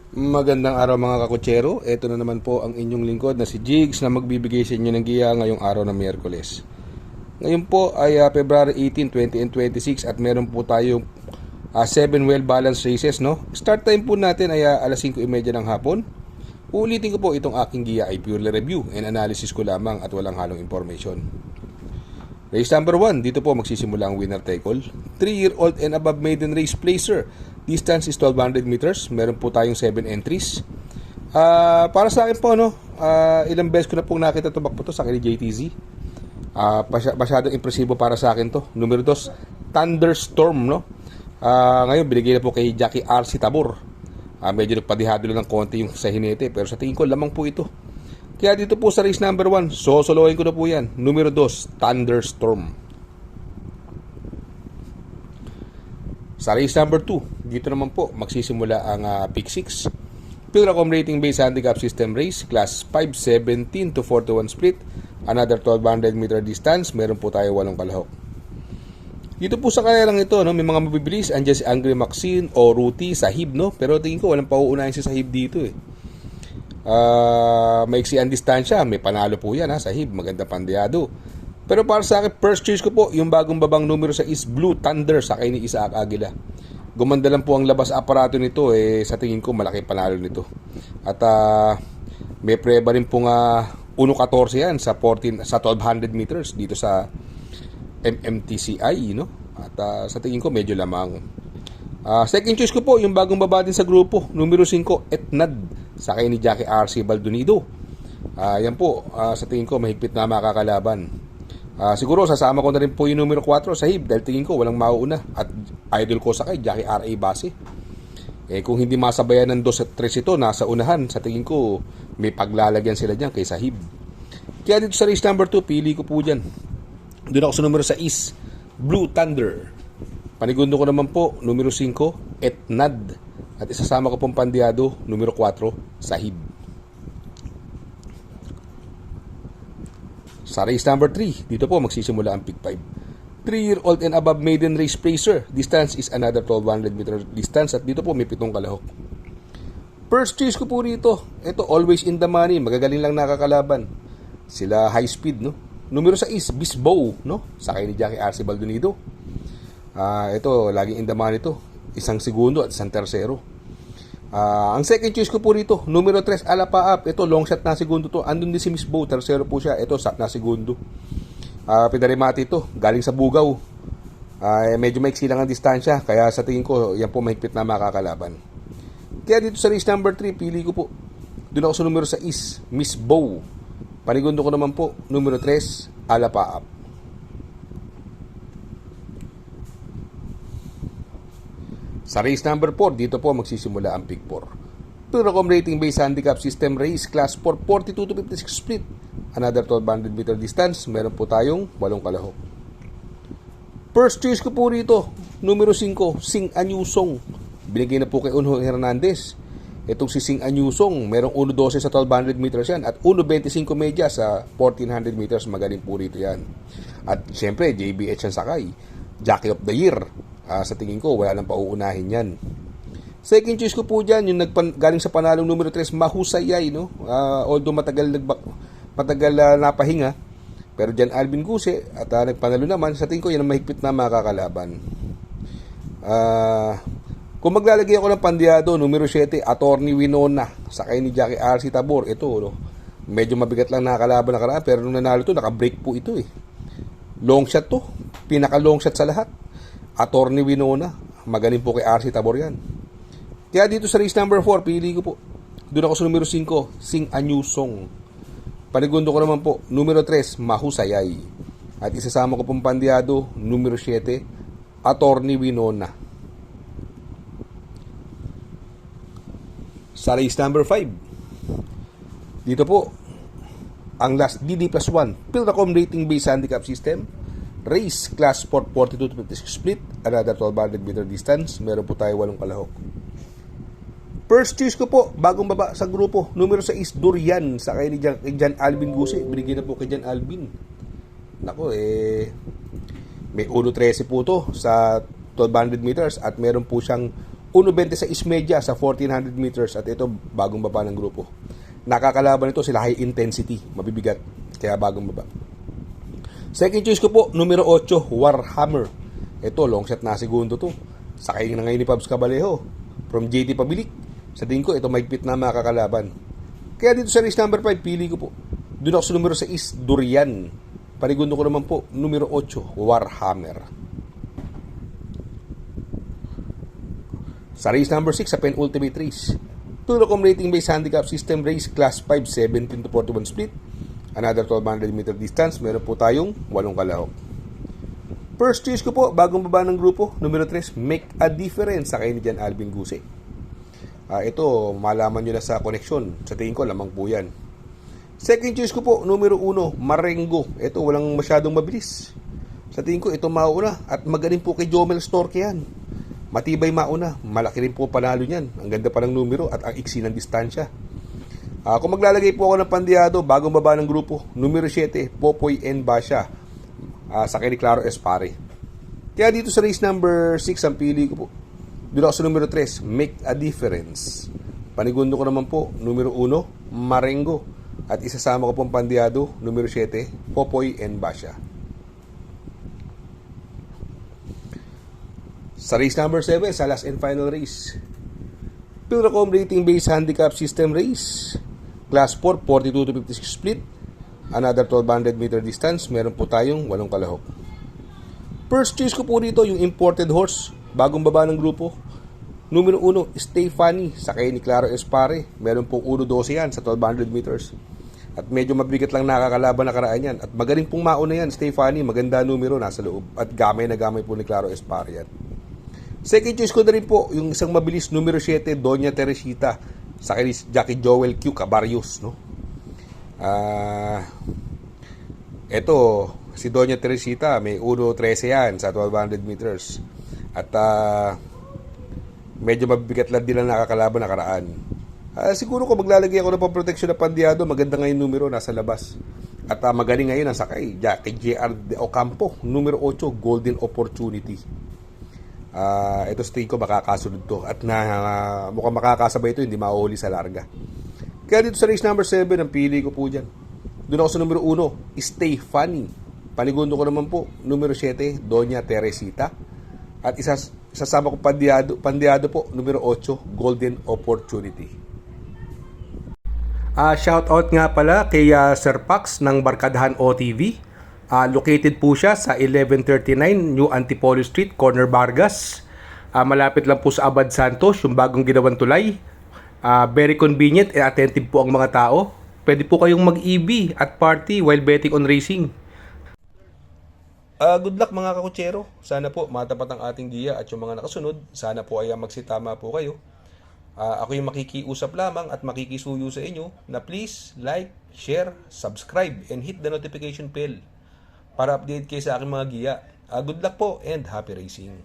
Magandang araw mga kakutsero. Ito na naman po ang inyong lingkod na si Jigs na magbibigay sa inyo ng giya ngayong araw ng Miyerkules. Ngayon po ay February 18, 2026 at meron po tayong 7 well balanced races. No? Start time po natin ay alas 5:30 ng hapon. Uulitin ko po itong aking giya ay purely review and analysis ko lamang at walang halong information. Race number 1, dito po magsisimula ang winner take all. 3-year-old and above maiden race placer. Distance is 1200 meters. Meron po tayong 7 entries. Para sa akin po, no, ilang beses ko na pong nakita tumakbo to sa akin ni JTZ. Masyadong impresibo para sa akin to. Numero 2, Thunderstorm, no. Ngayon, binigay na po kay Jackie RC Tabor. Medyo nagpadihado lang ng konti yung sa hinete, pero sa tingin ko, lamang po ito. Kaya dito po sa race number 1, sosolohin ko na po yan. Numero 2, Thunderstorm. Sa race number 2, dito naman po magsisimula ang pick 6. Pilracom rating based handicap system race, class 5:17 to 4-1 split. Another 1200 meter distance, meron po tayo 8 kalahok. Dito po sa kanilang ito, no, may mga mabibilis. Andiyan si Angry Maxine o Ruti, Sahib, no? Pero tingin ko walang pauunahin si Sahib dito eh. Maiksi ang distansya, may panalo po yan Sahib, maganda pandiado. Pero para sa akin, first choice ko po yung bagong babang numero sa is Blue Thunder sa kay ni Isaac Aguila. Gumanda lang po ang labas aparato nito, sa tingin ko malaki panalo nito. At may preba rin pong 1.14 yan sa 1200 meters dito sa MMTCI, no? At sa tingin ko medyo lamang. Second choice ko po yung bagong baba din sa grupo, numero 5, Etnad sa kay ni Jackie RC Baldonido. Yan po, sa tingin ko mahigpit na makakalaban. Siguro sasama ko na rin po yung numero 4, Sahib, dahil tingin ko walang mauuna. At idol ko sa kay Jackie RA Base. Kung hindi masabayan ng 2 at 3 ito, nasa unahan, sa tingin ko may paglalagyan sila dyan kay Sahib. Kaya dito sa race number 2, pili ko po dyan. Doon ako sa numero 6, Blue Thunder. Panigundo ko naman po, numero 5, Etnad. At isasama ko pong pandiado, numero 4, Sahib. Sa race number 3, dito po magsisimula ang pick 5. 3-year-old and above maiden race placer. Distance is another 1200 meter distance at dito po may 7 kalahok. First choice ko po rito, ito always in the money, magagaling lang nakakalaban. Sila high speed, no? Numero 6, Bisbow, no? Sa kay ni Jackie RC Baldonido. Ito, laging in the money to. 1 segundo at 1 tersero. Ang second choice ko po rito, numero 3, Alapaap. Ito, long shot na segundo to. Andun din si Miss Bow, tersero po siya. Ito, shot na segundo. Pidarimati ito, galing sa Bugaw. Medyo maiksi lang ang distansya, kaya sa tingin ko, yan po mahigpit na makakalaban. Kaya dito sa race number 3, pili ko po. Doon ako sa numero 6, Miss Bow. Panigundo ko naman po, numero 3, Alapaap. Sa race number 4, dito po magsisimula ang pick 4. Pilracom rating based handicap system race, class 4, 42 to 56 split. Another 1200 meter distance, meron po tayong 8 kalahok. First choice ko po rito, numero 5, Sing Anyusong. Binigay na po kay Unho Hernandez. Itong si Sing Anyusong, merong 1.12 sa 1200 meters yan at 1.25 media sa 1400 meters, magaling po rito yan. At syempre, JBH ang sakay, Jockey of the Year. Sa tingin ko, wala nang pauunahin yan. Second choice ko po dyan, yung galing sa panalong numero 3, Mahusayay, no? Although matagal napahinga, pero dyan Alvin Guse, at nagpanalo naman, sa tingin ko, yan ang mahigpit na makakalaban. Kung maglalagay ako ng pandiado, numero 7, Attorney Winona, sakay ni Jackie RC Tabor. Ito, no? Medyo mabigat lang nakakalaban na karaan, pero nung nanalo to, naka-break po ito eh. Long shot to, pinaka-long shot sa lahat. Attorney Winona, magaling po kay RC Tabor yan. Kaya dito sa race number 4, pili ko po. Doon ako sa numero 5, Sing Anyusong. Panigundo ko naman po, numero 3, Mahusayay. At isasama ko pong pandiado, numero 7, Attorney Winona. Sa race number 5, dito po, ang last DD plus 1, Pilracom rating based handicap system. Race, class 4, 42 to 56 split. Another 1200 meter distance. Meron po tayo 8 kalahok. First choice ko po, bagong baba sa grupo, numero 6, Durian. Sa kay ni Jan Alvin Guse. Binigay na po kay Jan Alvin. Nako, may 1.13 po to sa 1200 meters at meron po siyang 1.26 media sa 1400 meters at ito bagong baba ng grupo. Nakakalaban ito sila high intensity, mabibigat, kaya bagong baba. Second choice ko po, numero 8, Warhammer. Ito, long shot na segundo to. Sakay na ngayon ni Pabs Cabalejo from JT Pabilik. Sa tingin ko, ito mahigpit na makakalaban. Kaya dito sa race number 5, pili ko po. Doon ako sa numero 6, Durian. Panigundo ko naman po, numero 8, Warhammer. Sa race number 6, sa penultimate race, Turocom rating based handicap system race, class 5, 17 to 41 split. Another 1200 meter distance, meron po tayong 8 kalahok. First choice ko po, bagong baba ng grupo, numero 3, Make a Difference sa kayo ni Jan Alvin Guse. Ito, malaman nyo na sa connection. Sa tingin ko, lamang po yan. Second choice ko po, numero 1, Marengo. Ito, walang masyadong mabilis. Sa tingin ko, ito mauna. At magaling po kay Jomel Storke yan. Matibay mauna. Malaki rin po panalo niyan. Ang ganda pa ng numero at ang iksi ng distansya. Kung maglalagay po ako ng pandiado, bagong baba ng grupo, numero 7, Popoy N. Basha. Sa kay ni Claro Espare. Kaya dito sa race number 6, ang pili ko po. Doon ako sa numero 3, Make a Difference. Panigundo ko naman po, numero 1, Marengo. At isasama ko pong pandiado, numero 7, Popoy N. Basha. Sa race number 7, sa last and final race, Pilracom rating based handicap system race, class 4, 42 to 56 split. Another 1200 meter distance, meron po tayong 8 kalahok. First choice ko po dito, yung imported horse, bagong baba ng grupo. Numero 1, Stefani, sakay ni Claro Espare. Meron pong 1.12 yan sa 1200 meters. At medyo mabigat lang nakakalaban na karaan yan. At magaling pong mauna yan, Stefani, maganda numero, nasa loob. At gamay na gamay po ni Claro Espare yan. Second choice ko na rin po, yung isang mabilis, numero 7, Doña Teresita, sakay ni Jackie Joel Q. Cabarios, no? Ito, si Doña Teresita, may 1.13 yan sa 1200 meters. At medyo mabigat lang din ang nakakalaban na karaan. Siguro kung maglalagay ako ng pang-protection na pandiado, maganda ngayon numero, nasa labas. At magaling ngayon ang sakay, Jackie J.R. De Ocampo, numero 8, Golden Opportunity. Ito sa tingin ko makakasunod to. At mukhang makakasabay ito, hindi mahuhuli sa larga. Kaya dito sa race number 7, ang pili ko po dyan. Doon ako sa numero 1, Stay Funny. Panigundo ko naman po, numero 7, Doña Teresita. At isasama ko pandiado po, numero 8, Golden Opportunity. Shoutout nga pala kay Sir Pax ng Barkadahan OTV. Located po siya sa 1139 New Antipolo Street, Corner Vargas. Malapit lang po sa Abad Santos, yung bagong ginawang tulay. Very convenient and attentive po ang mga tao. Pwede po kayong mag-EB at party while betting on racing. Good luck mga kakutsero. Sana po matapat ang ating giya at yung mga nakasunod. Sana po ay magsitama po kayo. Ako yung makikiusap lamang at makikisuyo sa inyo na please like, share, subscribe, and hit the notification bell para update kayo sa aking mga giya. Good luck po and happy racing.